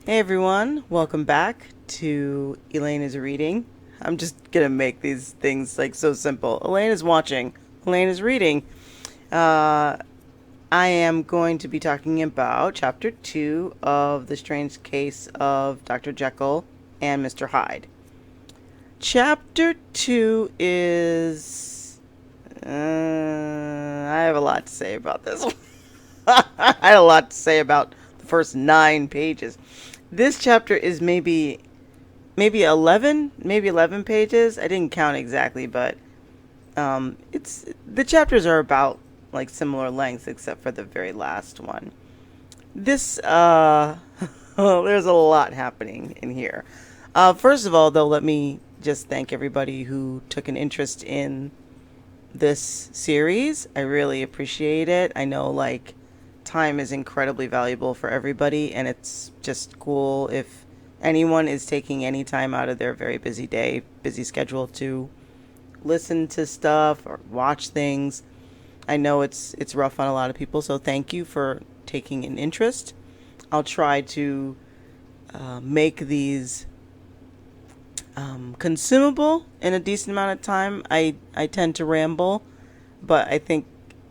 Hey everyone, welcome back to Elaine is reading. I'm just gonna make these things like so simple. Elaine is watching, Elaine is reading. Uh, I am going to be talking about chapter 2 of The Strange Case of Dr. Jekyll and Mr. Hyde. Chapter 2 is. I have a lot to say about this one. I had a lot to say about the first 9 pages. This chapter is maybe 11 pages. I didn't count exactly, but it's the chapters are about like similar lengths except for the very last one. This there's a lot happening in here. First of all, though, let me just thank everybody who took an interest in this series. I really appreciate it. I know like time is incredibly valuable for everybody, and it's just cool if anyone is taking any time out of their very busy day, busy schedule to listen to stuff or watch things. I know it's rough on a lot of people, so thank you for taking an interest. I'll try to make these consumable in a decent amount of time. I tend to ramble, but I think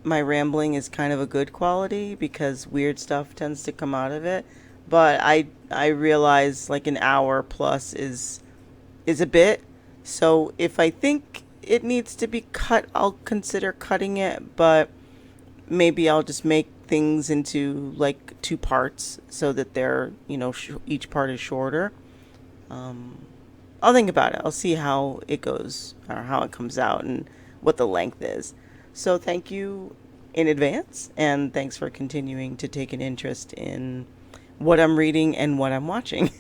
my rambling is kind of a good quality because weird stuff tends to come out of it. But I realize like an hour plus is a bit. So if I think it needs to be cut, I'll consider cutting it, but maybe I'll just make things into like 2 parts so that they're, each part is shorter. Um, I'll think about it. I'll see how it goes or how it comes out and what the length is. So thank you in advance, and thanks for continuing to take an interest in what I'm reading and what I'm watching.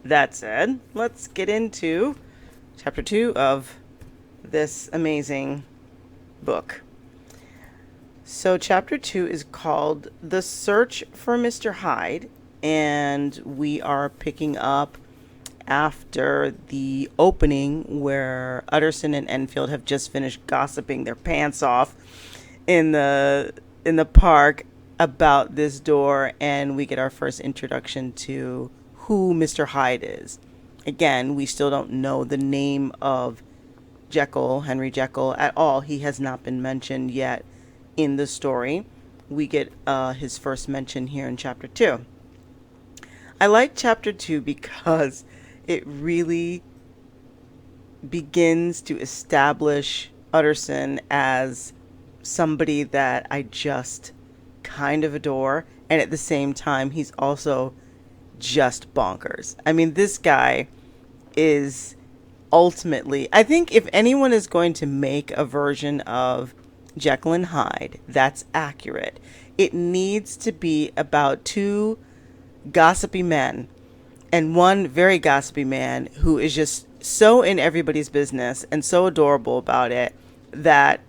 That said, let's get into chapter 2 of this amazing book. So, chapter 2 is called The Search for Mr. Hyde, and we are picking up after the opening where Utterson and Enfield have just finished gossiping their pants off in the park about this door, and we get our first introduction to who Mr. Hyde is. Again, we still don't know the name of Jekyll, Henry Jekyll, at all. He has not been mentioned yet in the story. We get his first mention here in chapter 2. I like chapter 2 because it really begins to establish Utterson as somebody that I just kind of adore. And at the same time, he's also just bonkers. I mean, this guy is ultimately, I think if anyone is going to make a version of Jekyll and Hyde that's accurate, it needs to be about 2 gossipy men and one very gossipy man who is just so in everybody's business and so adorable about it that,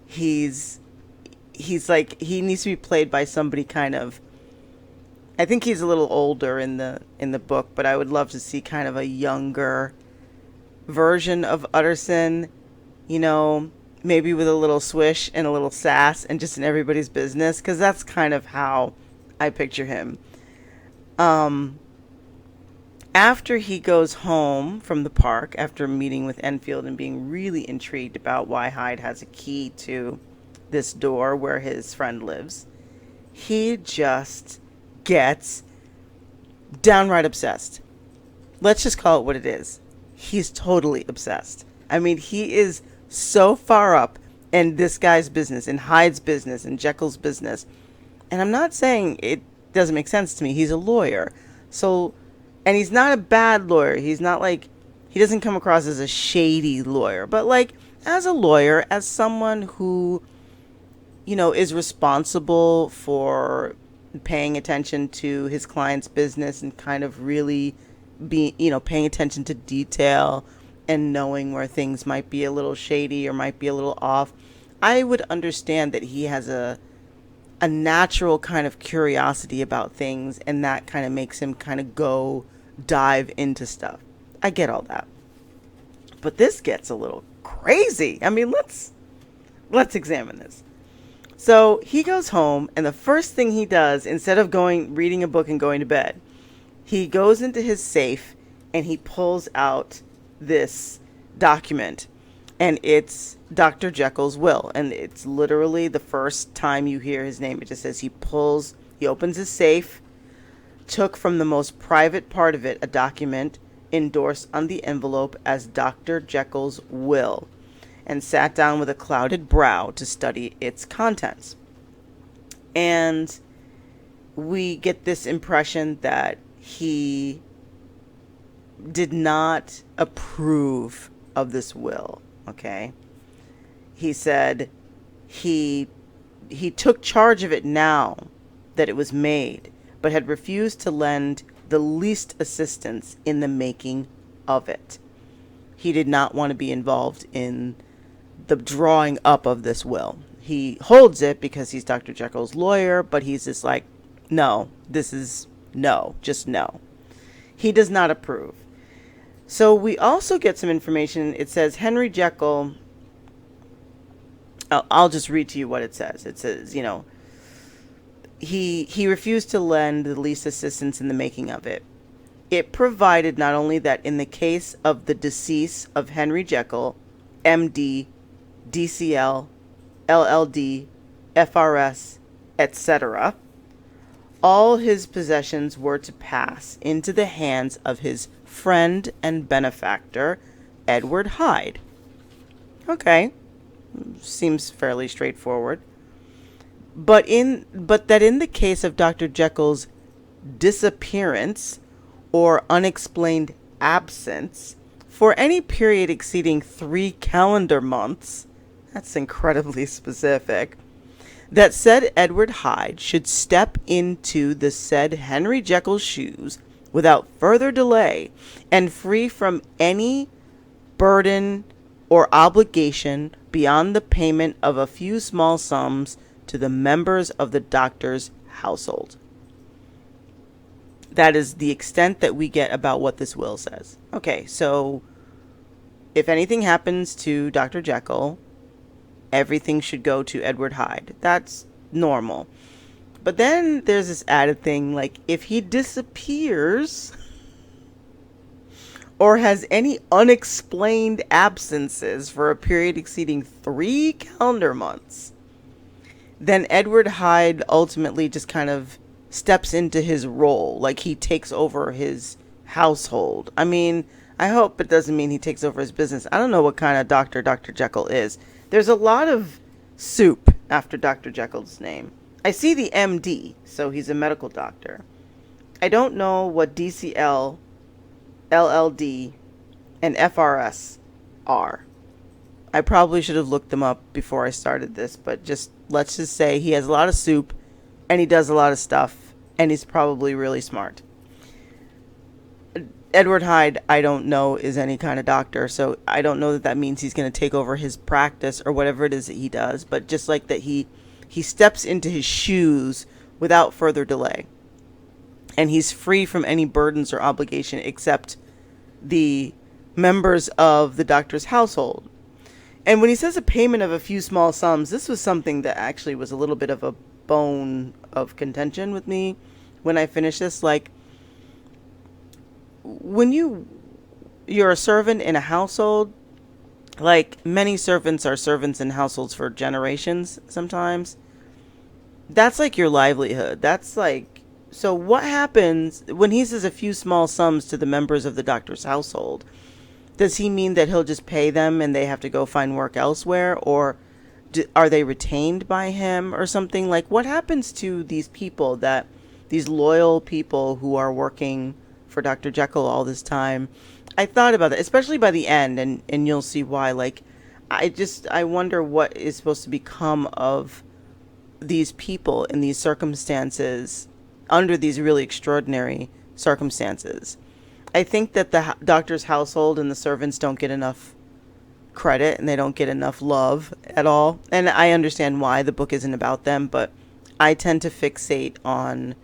he's like, he needs to be played by somebody kind of, I think he's a little older in the book, but I would love to see kind of a younger version of Utterson, maybe with a little swish and a little sass and just in everybody's business, because that's kind of how I picture him. After he goes home from the park, after meeting with Enfield and being really intrigued about why Hyde has a key to this door where his friend lives, he just gets downright obsessed. Let's just call it what it is. He's totally obsessed. I mean, he is so far up in this guy's business, in Hyde's business, in Jekyll's business. And I'm not saying it doesn't make sense to me. He's a lawyer. So, and he's not a bad lawyer. He's not like, he doesn't come across as a shady lawyer. But like, as a lawyer, as someone who, is responsible for paying attention to his client's business and kind of really paying attention to detail and knowing where things might be a little shady or might be a little off, I would understand that he has a natural kind of curiosity about things, and that kind of makes him kind of go dive into stuff. I get all that. But this gets a little crazy. I mean, let's examine this. So he goes home, and the first thing he does, instead of reading a book and going to bed, he goes into his safe and he pulls out this document. And it's Dr. Jekyll's will. And it's literally the first time you hear his name. It just says he opens his safe, took from the most private part of it a document endorsed on the envelope as Dr. Jekyll's will, and sat down with a clouded brow to study its contents. And we get this impression that he did not approve of this will, okay? He said he took charge of it now that it was made, but had refused to lend the least assistance in the making of it. He did not want to be involved in the drawing up of this will. He holds it because he's Dr. Jekyll's lawyer, but he's just like, no, just no. He does not approve. So we also get some information. It says Henry Jekyll, I'll just read to you what it says. It says, he refused to lend the least assistance in the making of it. It provided not only that in the case of the decease of Henry Jekyll, MD, DCL, LLD, FRS, etc., all his possessions were to pass into the hands of his friend and benefactor, Edward Hyde. Okay, seems fairly straightforward. But that in the case of Dr. Jekyll's disappearance or unexplained absence for any period exceeding 3 calendar months, that's incredibly specific, that said Edward Hyde should step into the said Henry Jekyll's shoes without further delay and free from any burden or obligation beyond the payment of a few small sums to the members of the doctor's household. That is the extent that we get about what this will says. Okay, so if anything happens to Dr. Jekyll, everything should go to Edward Hyde. That's normal. But then there's this added thing, like if he disappears or has any unexplained absences for a period exceeding 3 calendar months, then Edward Hyde ultimately just kind of steps into his role, like he takes over his household. I mean, I hope it doesn't mean he takes over his business. I don't know what kind of doctor Dr. Jekyll is. There's a lot of soup after Dr. Jekyll's name. I see the MD, so he's a medical doctor. I don't know what DCL, LLD, and FRS are. I probably should have looked them up before I started this, but let's just say he has a lot of soup, and he does a lot of stuff, and he's probably really smart. Edward Hyde, I don't know, is any kind of doctor, so I don't know that means he's going to take over his practice or whatever it is that he does, but just like that he steps into his shoes without further delay. And he's free from any burdens or obligation except the members of the doctor's household. And when he says a payment of a few small sums, this was something that actually was a little bit of a bone of contention with me when I finished this. Like, when you're a servant in a household, like many servants are servants in households for generations sometimes, that's like your livelihood. That's like, so what happens when he says a few small sums to the members of the doctor's household? Does he mean that he'll just pay them and they have to go find work elsewhere? Or are they retained by him or something? Like, what happens to these people, these loyal people who are working for Dr. Jekyll all this time? I thought about that, especially by the end, and you'll see why. Like, I wonder what is supposed to become of these people in these circumstances, under these really extraordinary circumstances. I think that the doctor's household and the servants don't get enough credit, and they don't get enough love at all. And I understand why the book isn't about them, but I tend to fixate on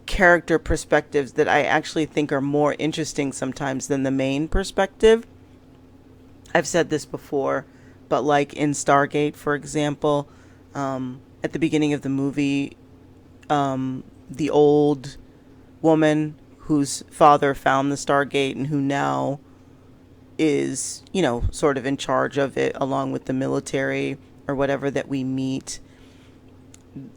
character perspectives that I actually think are more interesting sometimes than the main perspective. I've said this before, but like in Stargate, for example, At the beginning of the movie, the old woman whose father found the Stargate and who now is, sort of in charge of it along with the military or whatever that we meet.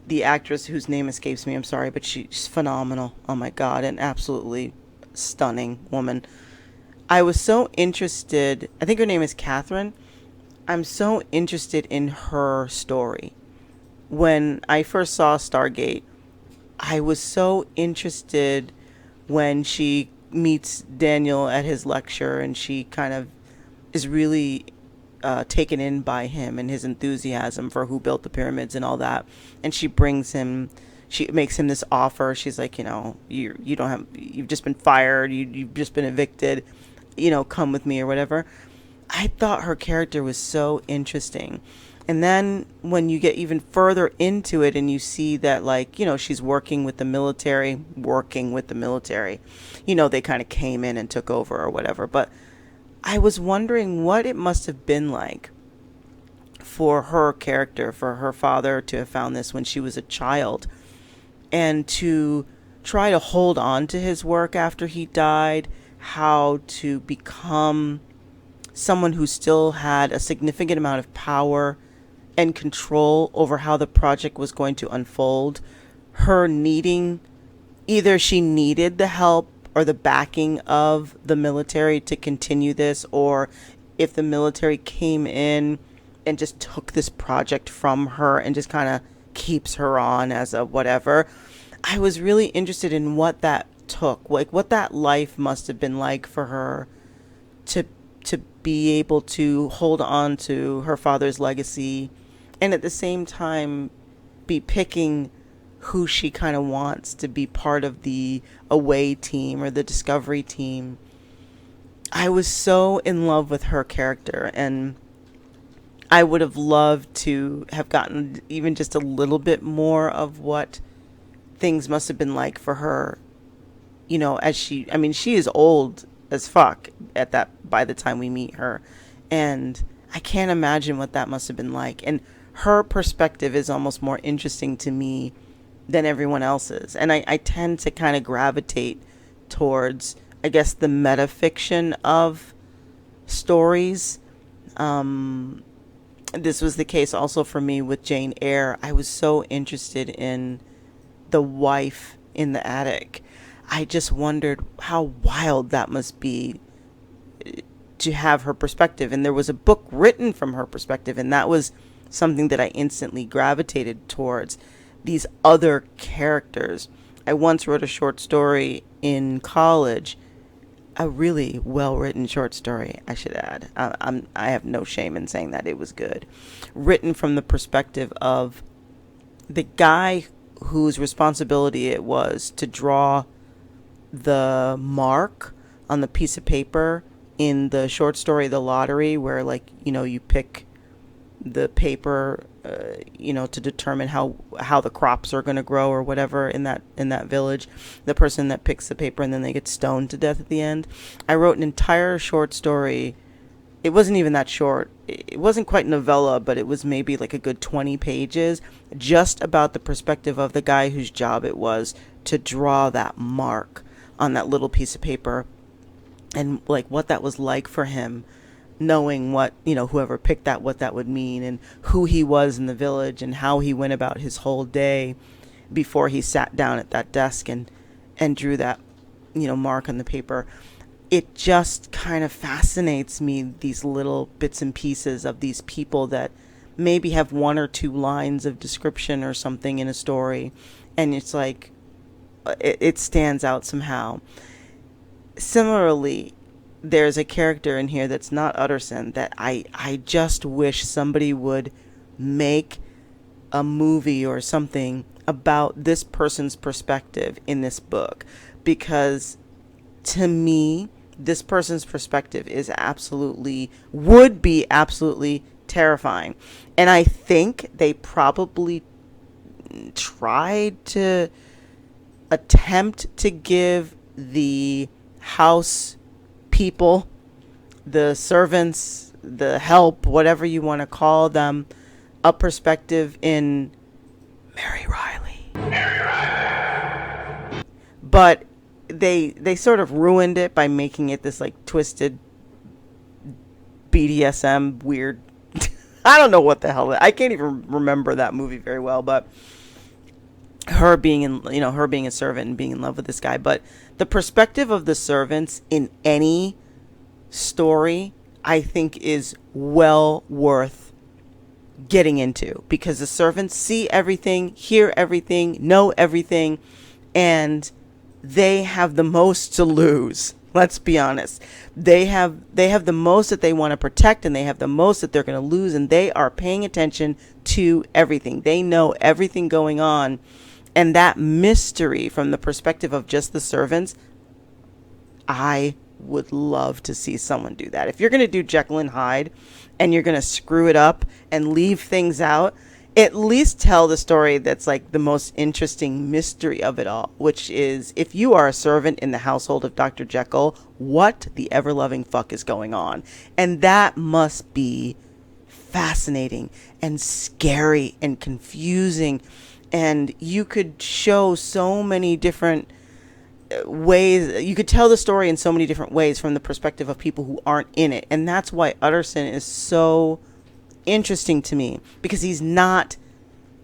The actress whose name escapes me, I'm sorry, but she's phenomenal. Oh my God, an absolutely stunning woman. I was so interested, I think her name is Catherine. I'm so interested in her story. When I first saw Stargate, I was so interested when she meets Daniel at his lecture and she kind of is really taken in by him and his enthusiasm for who built the pyramids and all that. And she makes him this offer. She's like, you don't have, you've just been fired, you've just been evicted, come with me or whatever. I thought her character was so interesting. And then when you get even further into it and you see that, like, she's working with the military, they kind of came in and took over or whatever. But I was wondering what it must have been like for her character, for her father to have found this when she was a child and to try to hold on to his work after he died, how to become someone who still had a significant amount of power and control over how the project was going to unfold. Her needing, either she needed the help or the backing of the military to continue this, or if the military came in and just took this project from her and just kind of keeps her on as a whatever. I was really interested in what that took, like what that life must have been like for her to be able to hold on to her father's legacy and at the same time be picking who she kind of wants to be part of the away team or the discovery team. I was so in love with her character, and I would have loved to have gotten even just a little bit more of what things must have been like for her, as she is old as fuck by the time we meet her. And I can't imagine what that must have been like. And her perspective is almost more interesting to me than everyone else's. And I tend to kind of gravitate towards, I guess, the metafiction of stories. This was the case also for me with Jane Eyre. I was so interested in the wife in the attic. I just wondered how wild that must be to have her perspective. And there was a book written from her perspective, and that was something that I instantly gravitated towards. These other characters. I once wrote a short story in college, a really well-written short story, I should add. I have no shame in saying that it was good. Written from the perspective of the guy whose responsibility it was to draw the mark on the piece of paper in the short story The Lottery, where, like, you pick the paper to determine how the crops are going to grow or whatever in that village. The person that picks the paper, and then they get stoned to death at the end. I wrote an entire short story. It wasn't even that short. It wasn't quite novella, but it was maybe like a good 20 pages just about the perspective of the guy whose job it was to draw that mark on that little piece of paper, and like what that was like for him, knowing what, whoever picked that, what that would mean, and who he was in the village, and how he went about his whole day before he sat down at that desk and drew that, mark on the paper. It just kind of fascinates me, these little bits and pieces of these people that maybe have one or two lines of description or something in a story, and it's like, it stands out somehow. Similarly, there's a character in here that's not Utterson that I just wish somebody would make a movie or something about this person's perspective in this book, because to me, this person's perspective would be absolutely terrifying. And I think they probably tried to attempt to give the house people, the servants, the help, whatever you want to call them, a perspective in Mary Riley. But they sort of ruined it by making it this like twisted BDSM weird. I don't know what the hell. I can't even remember that movie very well, but her being her being a servant and being in love with this guy. But the perspective of the servants in any story, I think, is well worth getting into, because the servants see everything, hear everything, know everything, and they have the most to lose. Let's be honest. They have the most that they want to protect, and they have the most that they're going to lose, and they are paying attention to everything. They know everything going on, and that mystery from the perspective of just the servants, I would love to see someone do that. If you're going to do Jekyll and Hyde and you're going to screw it up and leave things out, at least tell the story that's like the most interesting mystery of it all, which is, if you are a servant in the household of Dr. Jekyll, what the ever-loving fuck is going on? And that must be fascinating and scary and confusing. And you could show so many different ways. You could tell the story in so many different ways from the perspective of people who aren't in it. And that's why Utterson is so interesting to me, because he's not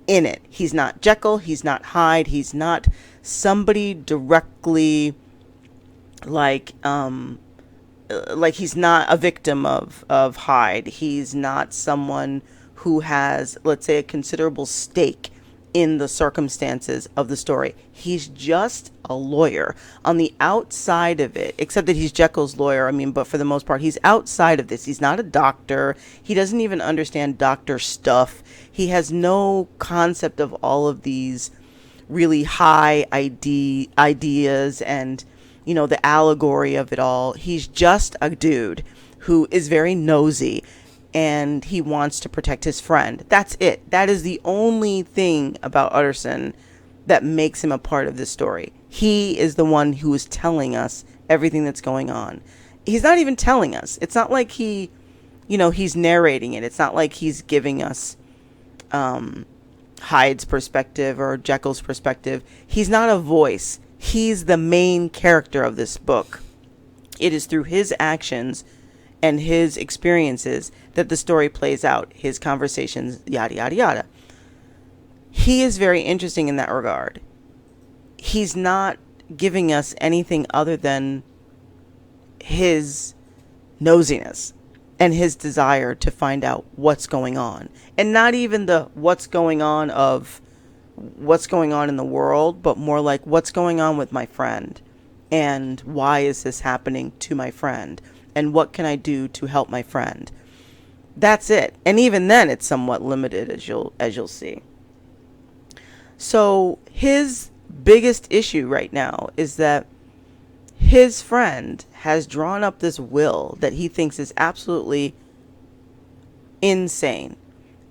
in it. He's not Jekyll, he's not Hyde, he's not somebody directly like he's not a victim of Hyde. He's not someone who has, let's say, a considerable stake in the circumstances of the story. He's just a lawyer on the outside of it, except that he's Jekyll's lawyer. I mean, but for the most part, he's outside of this. He's not a doctor. He doesn't even understand doctor stuff. He has no concept of all of these really high ideas and, the allegory of it all. He's just a dude who is very nosy, and he wants to protect his friend. That's it. That is the only thing about Utterson that makes him a part of this story. He is the one who is telling us everything that's going on. He's not even telling us. It's not like he's narrating it. It's not like he's giving us Hyde's perspective or Jekyll's perspective. He's not a voice. He's the main character of this book. It is through his actions and his experiences that the story plays out, his conversations, yada, yada, yada. He is very interesting in that regard. He's not giving us anything other than his nosiness and his desire to find out what's going on. And not even the what's going on of what's going on in the world, but more like what's going on with my friend, and why is this happening to my friend? And what can I do to help my friend? That's it. And even then, it's somewhat limited, as you'll see. So his biggest issue right now is that his friend has drawn up this will that he thinks is absolutely insane,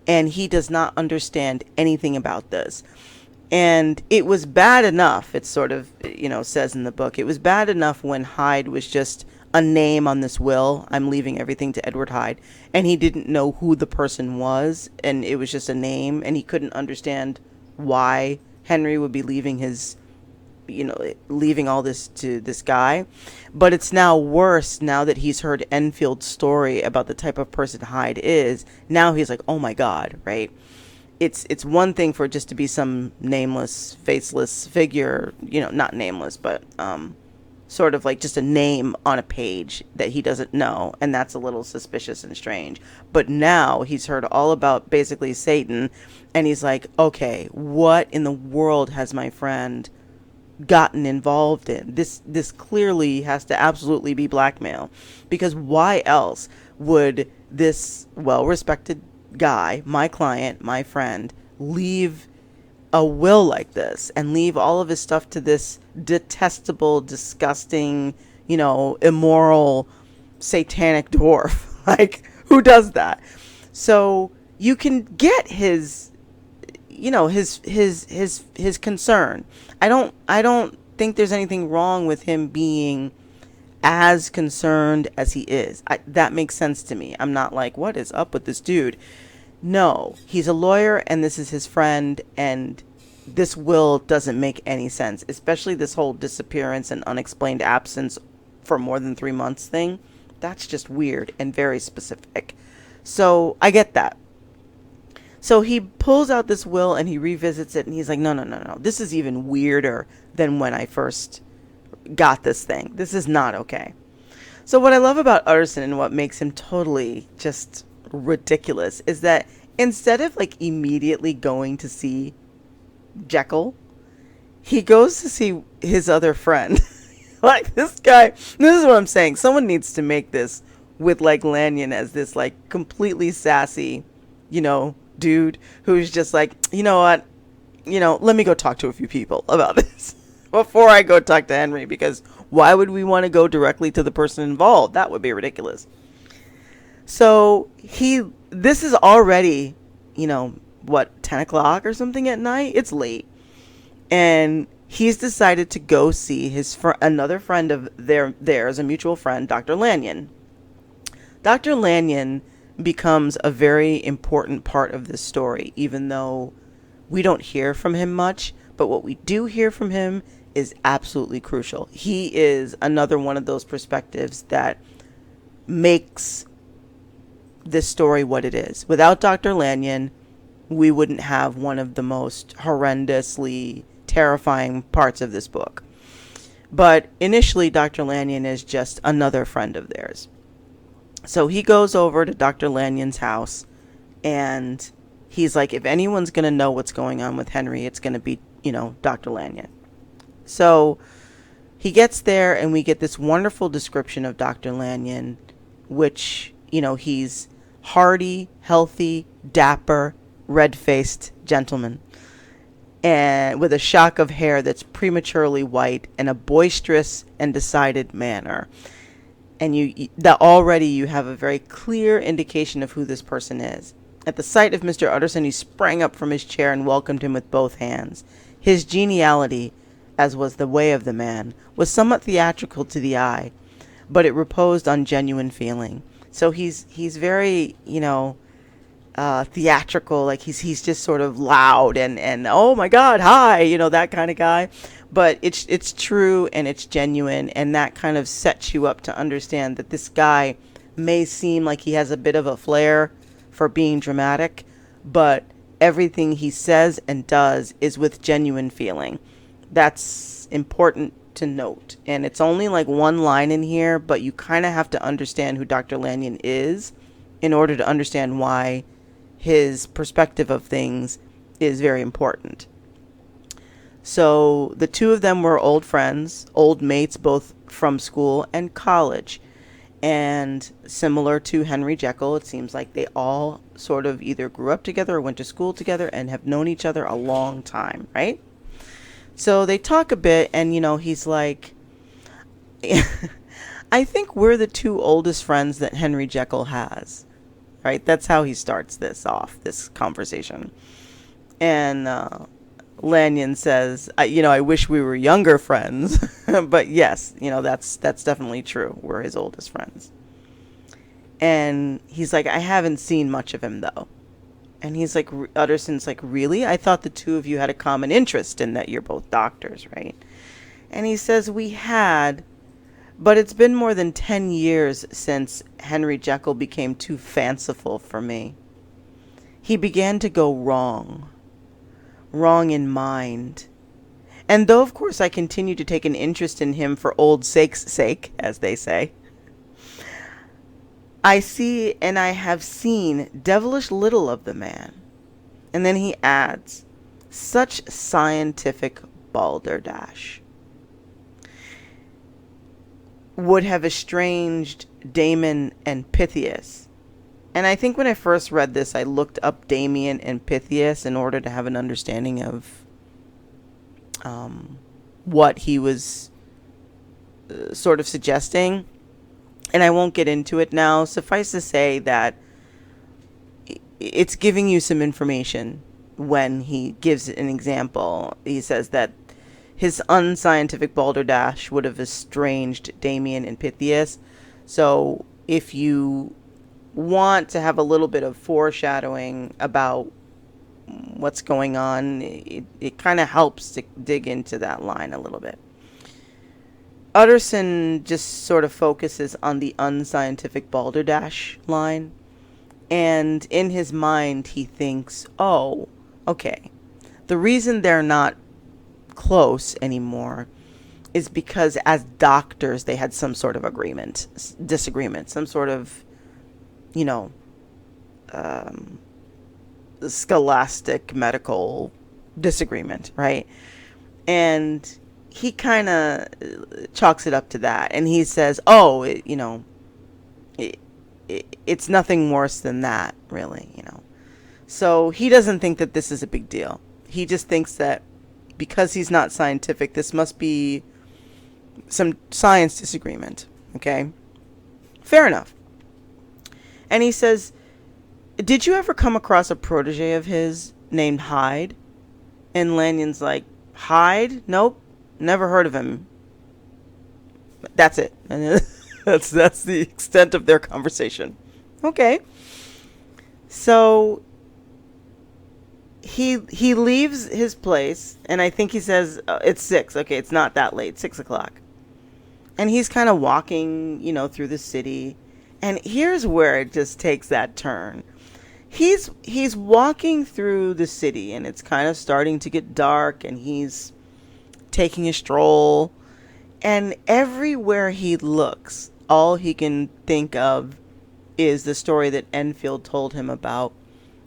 and he does not understand anything about this. And it was bad enough, it sort of, says in the book, it was bad enough when Hyde was just a name on this will. I'm leaving everything to Edward Hyde. And he didn't know who the person was, and it was just a name, and he couldn't understand why Henry would be leaving leaving all this to this guy. But it's now worse now that he's heard Enfield's story about the type of person Hyde is. Now he's like, oh my God, right? It's one thing for it just to be some nameless, faceless figure, not nameless, but sort of like just a name on a page that he doesn't know, and that's a little suspicious and strange. But now he's heard all about basically Satan, and he's like, okay, what in the world has my friend gotten involved in? This clearly has to absolutely be blackmail, because why else would this well-respected guy, my client, my friend, leave a will like this and leave all of his stuff to this detestable, disgusting, immoral, satanic dwarf? Like, who does that? So you can get his concern. I don't think there's anything wrong with him being as concerned as he is. That makes sense to me. I'm not like, what is up with this dude? no, he's a lawyer and this is his friend, and this will doesn't make any sense, especially this whole disappearance and unexplained absence for more than 3 months thing. That's just weird and very specific. So I get that. So he pulls out this will and he revisits it and he's like, no, no, no, no. This is even weirder than when I first got this thing. This is not okay. So what I love about Utterson and what makes him totally just ridiculous is that instead of like immediately going to see Jekyll, he goes to see his other friend. Like this guy, this is what I'm saying. Someone needs to make this with like Lanyon as this like completely sassy, dude who's just like, you know what, let me go talk to a few people about this before I go talk to Henry, because why would we want to go directly to the person involved? That would be ridiculous. So this is already, 10 o'clock or something at night. It's late. And he's decided to go see another friend of theirs, a mutual friend, Dr. Lanyon. Dr. Lanyon becomes a very important part of this story, even though we don't hear from him much. But what we do hear from him is absolutely crucial. He is another one of those perspectives that makes this story what it is. Without Dr. Lanyon, we wouldn't have one of the most horrendously terrifying parts of this book. But initially, Dr. Lanyon is just another friend of theirs. So he goes over to Dr. Lanyon's house, and he's like, if anyone's going to know what's going on with Henry, it's going to be, Dr. Lanyon. So he gets there, and we get this wonderful description of Dr. Lanyon, which, he's hearty, healthy, dapper, red-faced gentleman, and with a shock of hair that's prematurely white and a boisterous and decided manner. And you have a very clear indication of who this person is. At the sight of Mr. Utterson, he sprang up from his chair and welcomed him with both hands. His geniality, as was the way of the man, was somewhat theatrical to the eye, but it reposed on genuine feeling. So he's very, theatrical, like he's just sort of loud and oh my God, hi, that kind of guy. But it's true and it's genuine, and that kind of sets you up to understand that this guy may seem like he has a bit of a flair for being dramatic, but everything he says and does is with genuine feeling. That's important to note. And it's only like one line in here, but you kind of have to understand who Dr. Lanyon is in order to understand why his perspective of things is very important. So the two of them were old friends, old mates, both from school and college. And similar to Henry Jekyll, it seems like they all sort of either grew up together or went to school together and have known each other a long time, right? So they talk a bit, and, he's like, I think we're the two oldest friends that Henry Jekyll has, right? That's how he starts this conversation. And Lanyon says, I wish we were younger friends, but yes, that's definitely true. We're his oldest friends. And he's like, I haven't seen much of him though. And he's like, Utterson's like, really? I thought the two of you had a common interest in that you're both doctors, right? And he says, we had, but it's been more than 10 years since Henry Jekyll became too fanciful for me. He began to go wrong in mind. And though, of course, I continue to take an interest in him for old sake's sake, as they say, I see and I have seen devilish little of the man. And then he adds, such scientific balderdash would have estranged Damon and Pythias. And I think when I first read this, I looked up Damien and Pythias in order to have an understanding of what he was sort of suggesting. And I won't get into it now. Suffice to say that it's giving you some information when he gives an example. He says that his unscientific balderdash would have estranged Damien and Pythias. So if you want to have a little bit of foreshadowing about what's going on, it kind of helps to dig into that line a little bit. Utterson just sort of focuses on the unscientific balderdash line, and in his mind he thinks, oh, okay, the reason they're not close anymore is because as doctors they had some sort of disagreement, some sort of, you know, scholastic medical disagreement, right? And he kind of chalks it up to that, and he says, oh, it's nothing worse than that, really, so he doesn't think that this is a big deal. He just thinks that because he's not scientific, this must be some science disagreement. Okay, fair enough. And he says, did you ever come across a protege of his named Hyde? And Lanyon's like, Hyde? Nope, never heard of him. That's it. And that's the extent of their conversation. Okay. So he leaves his place, and I think he says it's 6. Okay, it's not that late, 6 o'clock. And he's kind of walking, through the city. And here's where it just takes that turn. He's walking through the city, and it's kind of starting to get dark, and he's taking a stroll. And everywhere he looks, all he can think of is the story that Enfield told him about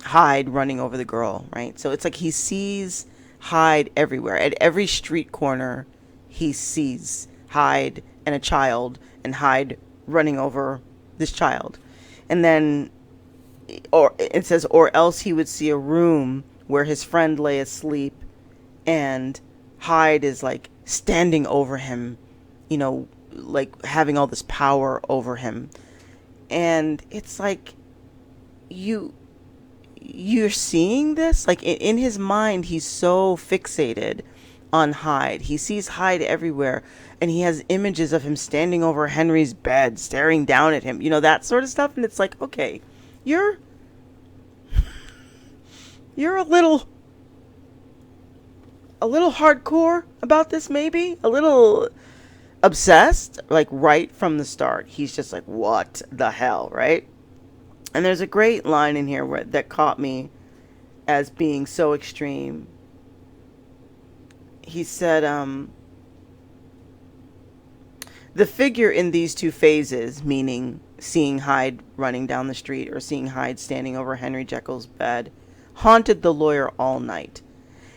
Hyde running over the girl, right? So it's like he sees Hyde everywhere. At every street corner, he sees Hyde and a child, and Hyde running over this child. And then, or it says, or else he would see a room where his friend lay asleep, and Hyde is like standing over him, like having all this power over him. And it's like, you're seeing this, like in his mind, he's so fixated on Hyde. He sees Hyde everywhere, and he has images of him standing over Henry's bed, staring down at him, that sort of stuff. And it's like, okay, you're a little hardcore about this, maybe a little obsessed, like right from the start. He's just like, what the hell, right? And there's a great line in here that caught me as being so extreme. He said, the figure in these two phases, meaning seeing Hyde running down the street or seeing Hyde standing over Henry Jekyll's bed, haunted the lawyer all night.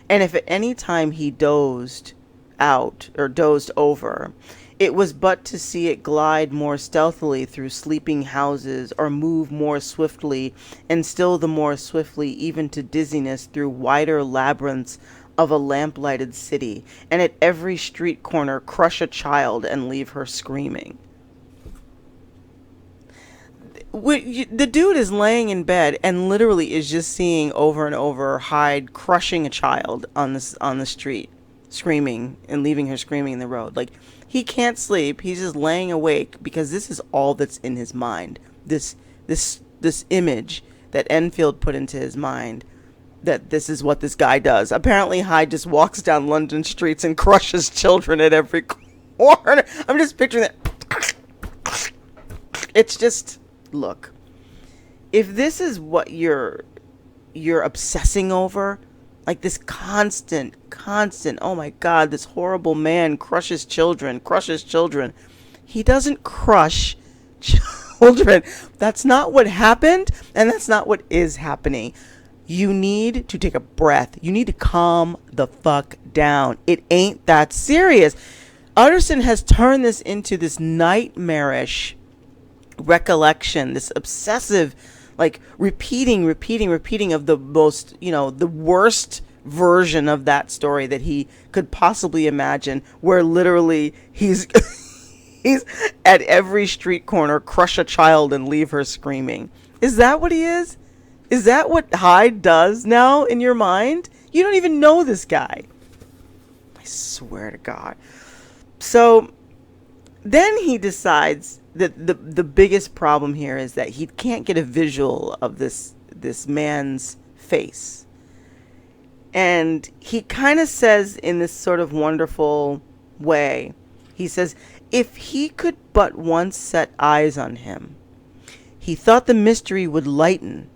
And if at any time he dozed out or dozed over, it was but to see it glide more stealthily through sleeping houses, or move more swiftly, and still the more swiftly, even to dizziness, through wider labyrinths of a lamp-lighted city, and at every street corner crush a child and leave her screaming. The dude is laying in bed and literally is just seeing over and over Hyde crushing a child on the street, screaming and leaving her screaming in the road. Like, he can't sleep. He's just laying awake because this is all that's in his mind. This image that Enfield put into his mind, that this is what this guy does. Apparently Hyde just walks down London streets and crushes children at every corner. I'm just picturing that. It's just, look, if this is what you're obsessing over, like this constant, oh my God, this horrible man crushes children. He doesn't crush children. That's not what happened, and that's not what is happening. You need to take a breath. You need to calm the fuck down. It ain't that serious. Utterson has turned this into this nightmarish recollection, this obsessive, like repeating of the most, the worst version of that story that he could possibly imagine, where literally he's at every street corner crush a child and leave her screaming. Is that what he is? Is that what Hyde does now in your mind? You don't even know this guy. I swear to God. So then he decides the biggest problem here is that he can't get a visual of this man's face. And he kind of says in this sort of wonderful way, he says, if he could but once set eyes on him, he thought the mystery would lighten,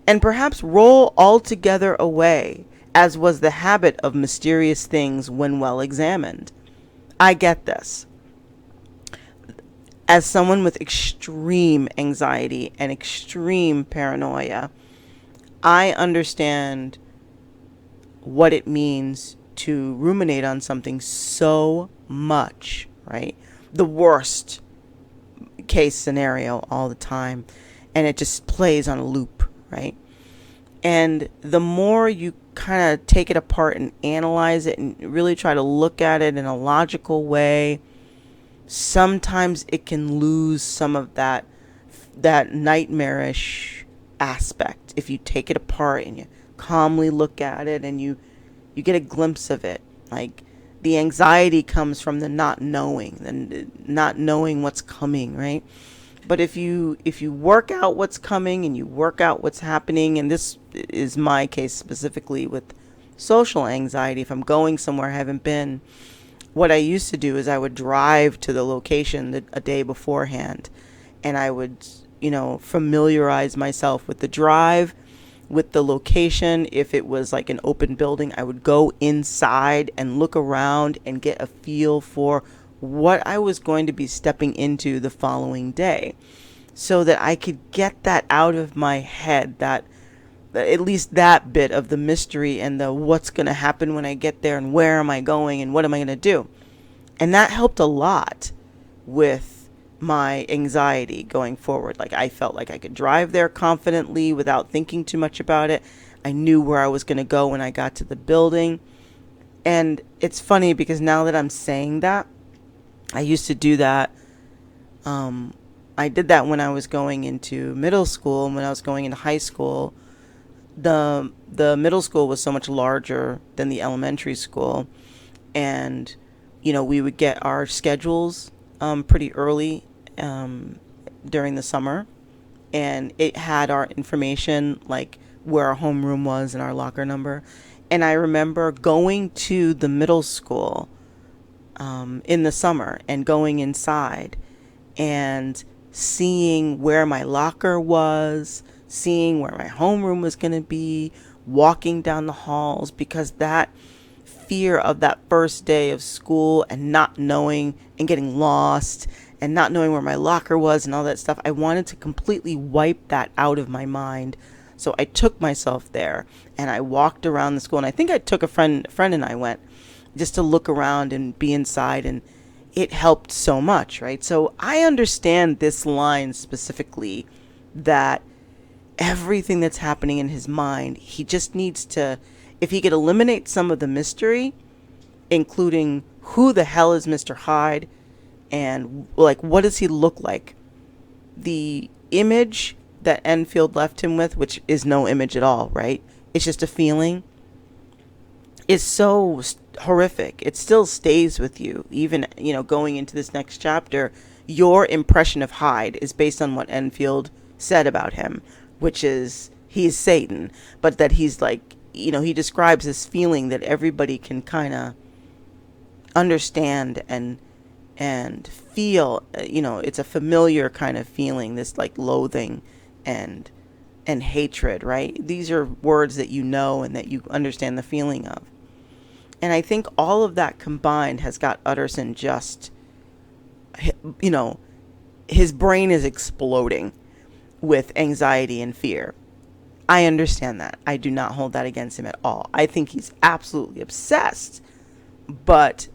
and perhaps roll altogether away, as was the habit of mysterious things when well examined. I get this. As someone with extreme anxiety and extreme paranoia, I understand what it means to ruminate on something so much, right? The worst case scenario all the time, and it just plays on a loop, right? And the more you kind of take it apart and analyze it and really try to look at it in a logical way, sometimes it can lose some of that nightmarish aspect if you take it apart and you calmly look at it and you get a glimpse of it. Like, the anxiety comes from the not knowing what's coming, right? But if you work out what's coming and you work out what's happening, and this is my case specifically with social anxiety, if I'm going somewhere I haven't been, what I used to do is I would drive to the location a day beforehand, and I would, familiarize myself with the drive, with the location. If it was like an open building, I would go inside and look around and get a feel for what I was going to be stepping into the following day, so that I could get that out of my head, that at least that bit of the mystery and the what's going to happen when I get there and where am I going and what am I going to do. And that helped a lot with my anxiety going forward. Like, I felt like I could drive there confidently without thinking too much about it. I knew where I was going to go when I got to the building. And it's funny because now that I'm saying that, I used to do that. I did that when I was going into middle school, and when I was going into high school. The middle school was so much larger than the elementary school, and we would get our schedules pretty early during the summer, and it had our information, like where our homeroom was and our locker number. And I remember going to the middle school in the summer and going inside and seeing where my locker was, seeing where my homeroom was going to be, walking down the halls, because that fear of that first day of school and not knowing and getting lost and not knowing where my locker was and all that stuff, I wanted to completely wipe that out of my mind. So I took myself there and I walked around the school, and I think I took a friend and I went just to look around and be inside, and it helped so much, right? So I understand this line specifically, that everything that's happening in his mind, he just needs to, if he could eliminate some of the mystery, including who the hell is Mr. Hyde and like what does he look like, the image that Enfield left him with, which is no image at all, right? It's just a feeling, is so horrific. It still stays with you, even going into this next chapter. Your impression of Hyde is based on what Enfield said about him, which is he's Satan, but that he's like, he describes this feeling that everybody can kind of understand and feel. It's a familiar kind of feeling, this like loathing and hatred, right? These are words that and that you understand the feeling of. And I think all of that combined has got Utterson just, his brain is exploding with anxiety and fear. I understand that. I do not hold that against him at all. I think he's absolutely obsessed. But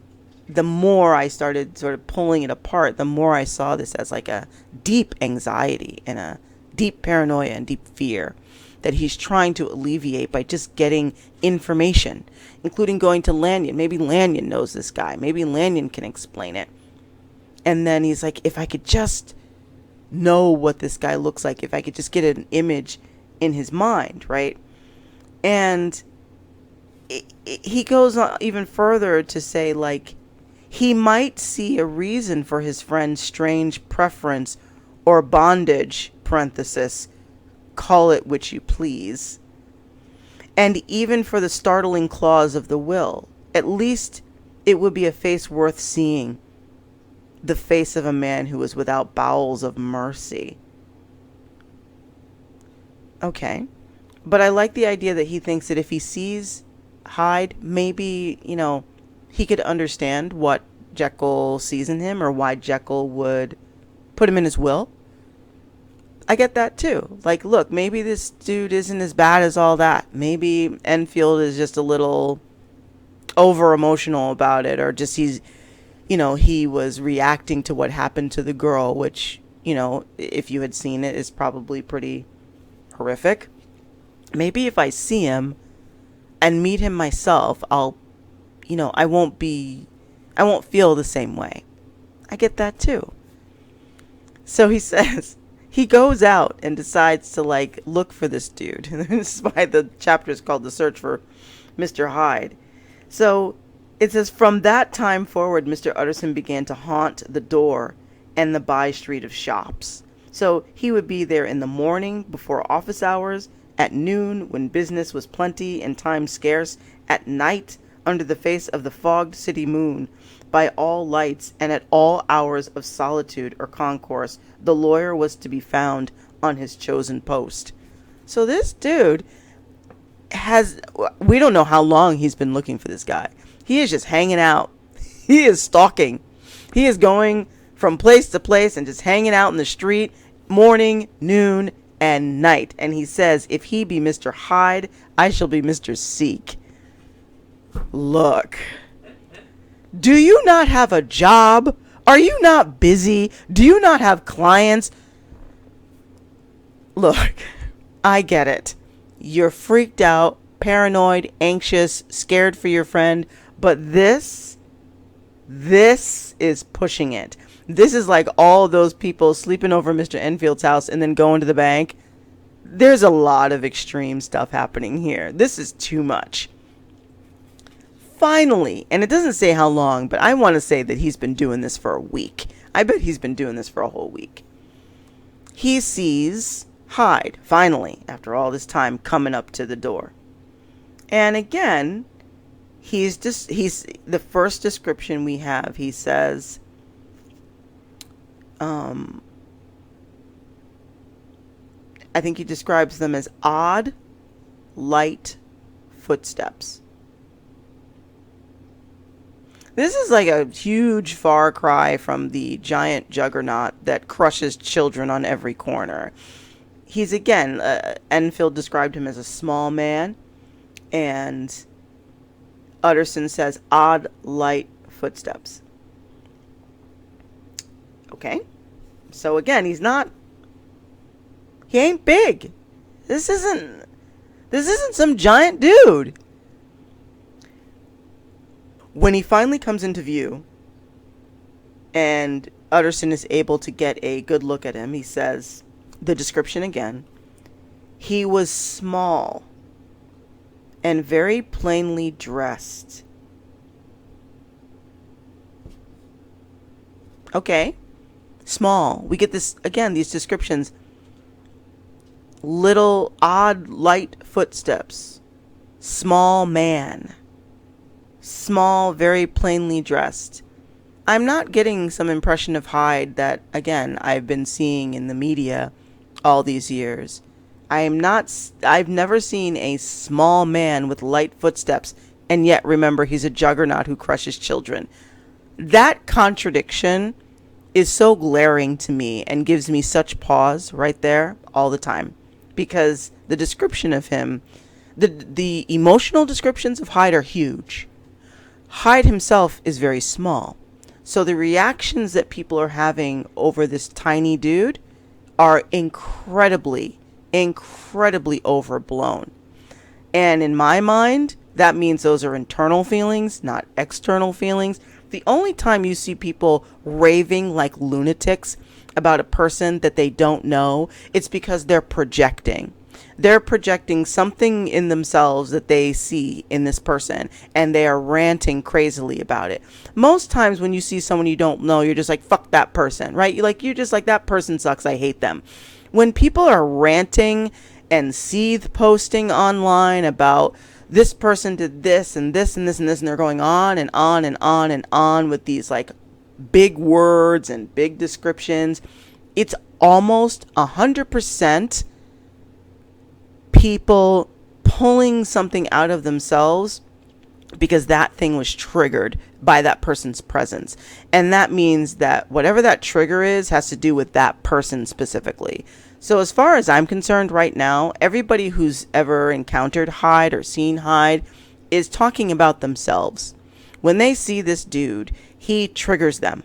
the more I started sort of pulling it apart, the more I saw this as like a deep anxiety and a deep paranoia and deep fear that he's trying to alleviate by just getting information, including going to Lanyon. Maybe Lanyon knows this guy. Maybe Lanyon can explain it. And then he's like, if I could just know what this guy looks like, if I could just get an image in his mind, right? And he goes on even further to say, like, He might see a reason for his friend's strange preference or bondage, parenthesis, call it which you please, and even for the startling clause of the will. At least it would be a face worth seeing, the face of a man who was without bowels of mercy. Okay. But I like the idea that he thinks that if he sees Hyde, maybe, he could understand what Jekyll sees in him or why Jekyll would put him in his will. I get that too. Like, look, maybe this dude isn't as bad as all that. Maybe Enfield is just a little over emotional about it, or just he was reacting to what happened to the girl, which, if you had seen it, is probably pretty horrific. Maybe if I see him and meet him myself, I won't feel the same way. I get that too. So he says, he goes out and decides to look for this dude. This is why the chapter is called The Search for Mr. Hyde. So it says, from that time forward, Mr. Utterson began to haunt the door and the by street of shops. So he would be there in the morning before office hours, at noon when business was plenty and time scarce, at night under the face of the fogged city moon, by all lights, and at all hours of solitude or concourse, the lawyer was to be found on his chosen post. So this dude we don't know how long he's been looking for this guy. He is just hanging out. He is stalking. He is going from place to place and just hanging out in the street, morning, noon, and night. And he says, if he be Mr. Hyde, I shall be Mr. Seek. Look, do you not have a job? Are you not busy? Do you not have clients? Look, I get it. You're freaked out, paranoid, anxious, scared for your friend, but this is pushing it. This is like all those people sleeping over Mr. Enfield's house and then going to the bank. There's a lot of extreme stuff happening here. This is too much. Finally, and it doesn't say how long, but I want to say that he's been doing this for a week. I bet he's been doing this for a whole week. He sees Hyde, finally, after all this time, coming up to the door. And again, he's the first description we have. He says, I think he describes them as odd, light footsteps. This is like a huge far cry from the giant juggernaut that crushes children on every corner. He's, again, Enfield described him as a small man, and Utterson says odd, light footsteps. Okay, so again, he ain't big. This isn't some giant dude. When he finally comes into view and Utterson is able to get a good look at him, he says, the description again, he was small and very plainly dressed. Okay, small. We get this, again, these descriptions. Little, odd, light footsteps. Small man. Small, very plainly dressed. I'm not getting some impression of Hyde that, again, I've been seeing in the media all these years. I've never seen a small man with light footsteps, and yet, remember, he's a juggernaut who crushes children. That contradiction is so glaring to me and gives me such pause right there all the time, because the description of him, the emotional descriptions of Hyde are huge. Hyde himself is very small. So the reactions that people are having over this tiny dude are incredibly, incredibly overblown. And in my mind, that means those are internal feelings, not external feelings. The only time you see people raving like lunatics about a person that they don't know, it's because they're projecting. they're projecting something in themselves that they see in this person, and they are ranting crazily about it. Most times when you see someone you don't know, you're just like, fuck that person, right? You're just like, that person sucks, I hate them. When people are ranting and seethe posting online about this person did this and this and this and this, and they're going on and on and on and on with these like big words and big descriptions, it's almost 100% people pulling something out of themselves because that thing was triggered by that person's presence. And that means that whatever that trigger is has to do with that person specifically. So as far as I'm concerned right now, everybody who's ever encountered Hyde or seen Hyde is talking about themselves. When they see this dude, he triggers them.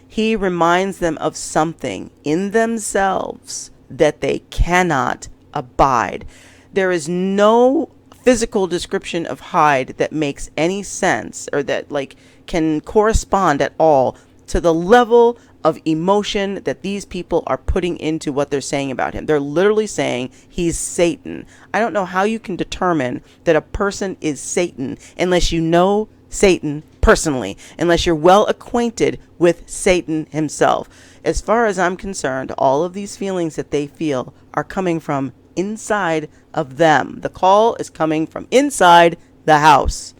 He reminds them of something in themselves that they cannot abide. There is no physical description of Hyde that makes any sense, or that like can correspond at all to the level of emotion that these people are putting into what they're saying about him. They're literally saying he's Satan. I don't know how you can determine that a person is Satan unless you know Satan personally, unless you're well acquainted with Satan himself. As far as I'm concerned, all of these feelings that they feel are coming from inside of them. The call is coming from inside the house.